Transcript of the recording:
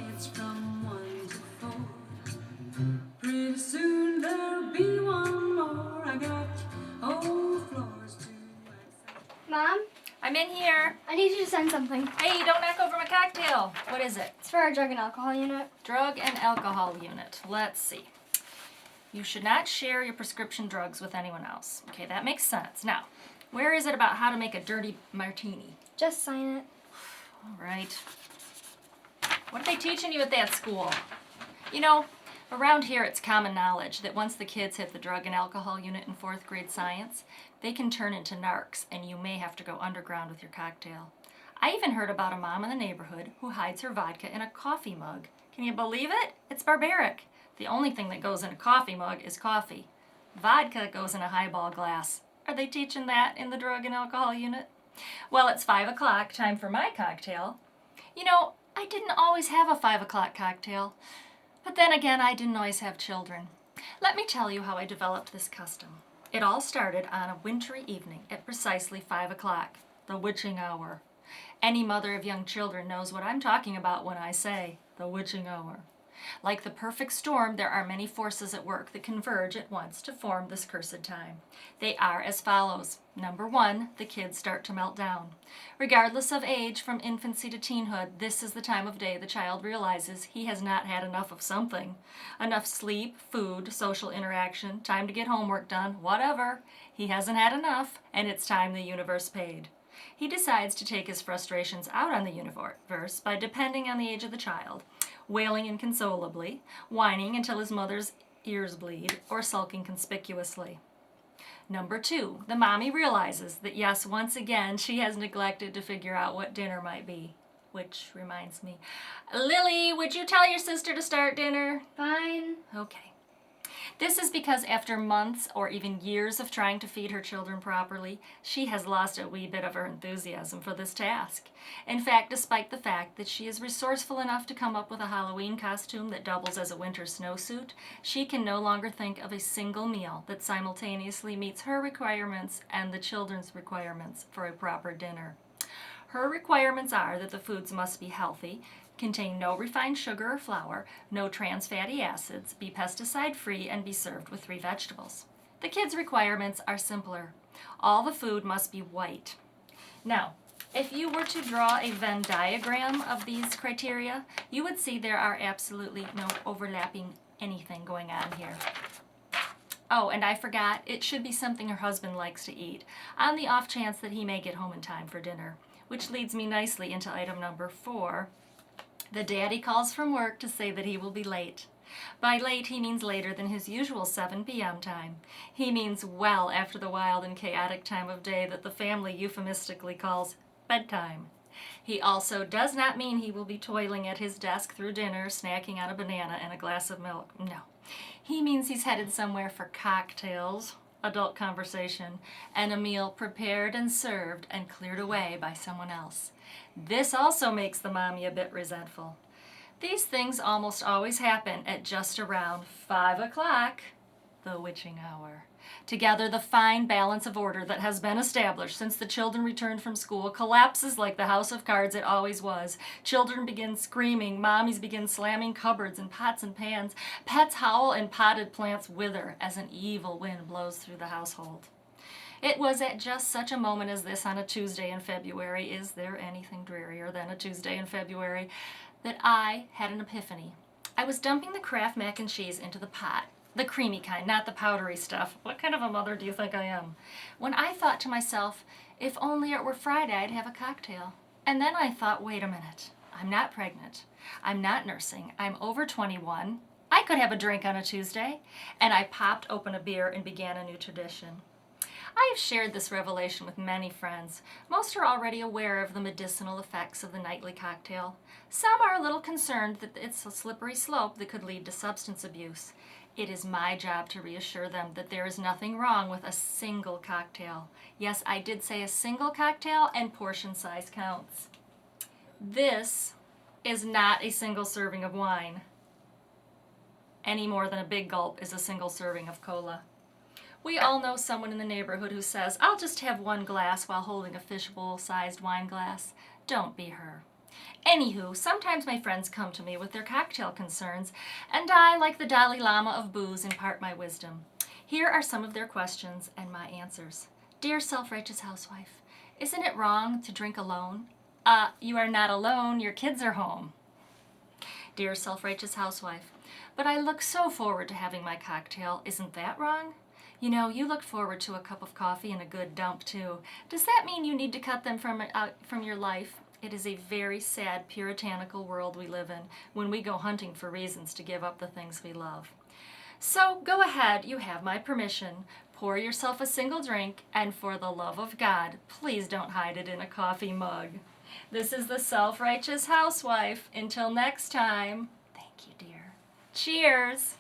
it's from 1 to 4. Pretty soon there'll be one more. I got whole floors to accept. Mom, I'm in here. I need you to send something. Hey, don't knock over my cocktail. What is it? It's for our drug and alcohol unit. Drug and alcohol unit. Let's see. You should not share your prescription drugs with anyone else. Okay, that makes sense. Now, where is it about how to make a dirty martini? Just sign it. All right. What are they teaching you at that school? You know, around here it's common knowledge that once the kids hit the drug and alcohol unit in 4th grade science, they can turn into narcs and you may have to go underground with your cocktail. I even heard about a mom in the neighborhood who hides her vodka in a coffee mug. Can you believe it? It's barbaric. The only thing that goes in a coffee mug is coffee. Vodka goes in a highball glass. Are they teaching that in the drug and alcohol unit? Well, it's 5 o'clock, time for my cocktail. You know, I didn't always have a 5 o'clock cocktail. But then again, I didn't always have children. Let me tell you how I developed this custom. It all started on a wintry evening at precisely 5 o'clock, the witching hour. Any mother of young children knows what I'm talking about when I say the witching hour. Like the perfect storm, there are many forces at work that converge at once to form this cursed time. They are as follows. Number 1, the kids start to melt down. Regardless of age, from infancy to teenhood, this is the time of day the child realizes he has not had enough of something. Enough sleep, food, social interaction, time to get homework done, whatever. He hasn't had enough, and it's time the universe paid. He decides to take his frustrations out on the universe by depending on the age of the child, wailing inconsolably, whining until his mother's ears bleed, or sulking conspicuously. Number 2, the mommy realizes that yes, once again, she has neglected to figure out what dinner might be. Which reminds me, Lily, would you tell your sister to start dinner? Fine. Okay. This is because after months or even years of trying to feed her children properly, she has lost a wee bit of her enthusiasm for this task. In fact, despite the fact that she is resourceful enough to come up with a Halloween costume that doubles as a winter snowsuit, she can no longer think of a single meal that simultaneously meets her requirements and the children's requirements for a proper dinner. Her requirements are that the foods must be healthy, contain no refined sugar or flour, no trans fatty acids, be pesticide-free, and be served with 3 vegetables. The kids' requirements are simpler. All the food must be white. Now, if you were to draw a Venn diagram of these criteria, you would see there are absolutely no overlapping anything going on here. Oh, and I forgot, it should be something her husband likes to eat, on the off chance that he may get home in time for dinner. Which leads me nicely into item number 4. The daddy calls from work to say that he will be late. By late, he means later than his usual 7 p.m. time. He means well after the wild and chaotic time of day that the family euphemistically calls bedtime. He also does not mean he will be toiling at his desk through dinner, snacking on a banana and a glass of milk. No. He means he's headed somewhere for cocktails, adult conversation, and a meal prepared and served and cleared away by someone else. This also makes the mommy a bit resentful. These things almost always happen at just around 5 o'clock, the witching hour. Together, the fine balance of order that has been established since the children returned from school collapses like the house of cards it always was. Children begin screaming, mommies begin slamming cupboards and pots and pans, pets howl, and potted plants wither as an evil wind blows through the household. It was at just such a moment as this on a Tuesday in February, is there anything drearier than a Tuesday in February, that I had an epiphany. I was dumping the Kraft mac and cheese into the pot. The creamy kind, not the powdery stuff. What kind of a mother do you think I am? When I thought to myself, if only it were Friday, I'd have a cocktail. And then I thought, wait a minute. I'm not pregnant. I'm not nursing. I'm over 21. I could have a drink on a Tuesday. And I popped open a beer and began a new tradition. I have shared this revelation with many friends. Most are already aware of the medicinal effects of the nightly cocktail. Some are a little concerned that it's a slippery slope that could lead to substance abuse. It is my job to reassure them that there is nothing wrong with a single cocktail. Yes, I did say a single cocktail, and portion size counts. This is not a single serving of wine, any more than a big gulp is a single serving of cola. We all know someone in the neighborhood who says, I'll just have 1 glass while holding a fishbowl-sized wine glass. Don't be her. Anywho, sometimes my friends come to me with their cocktail concerns, and I, like the Dalai Lama of booze, impart my wisdom. Here are some of their questions and my answers. Dear self-righteous housewife, isn't it wrong to drink alone? You are not alone, your kids are home. Dear self-righteous housewife, but I look so forward to having my cocktail. Isn't that wrong? You know, you look forward to a cup of coffee and a good dump too. Does that mean you need to cut them from your life? It is a very sad, puritanical world we live in when we go hunting for reasons to give up the things we love. So go ahead, you have my permission. Pour yourself a single drink, and for the love of God, please don't hide it in a coffee mug. This is the Self-Righteous Housewife. Until next time, thank you, dear. Cheers!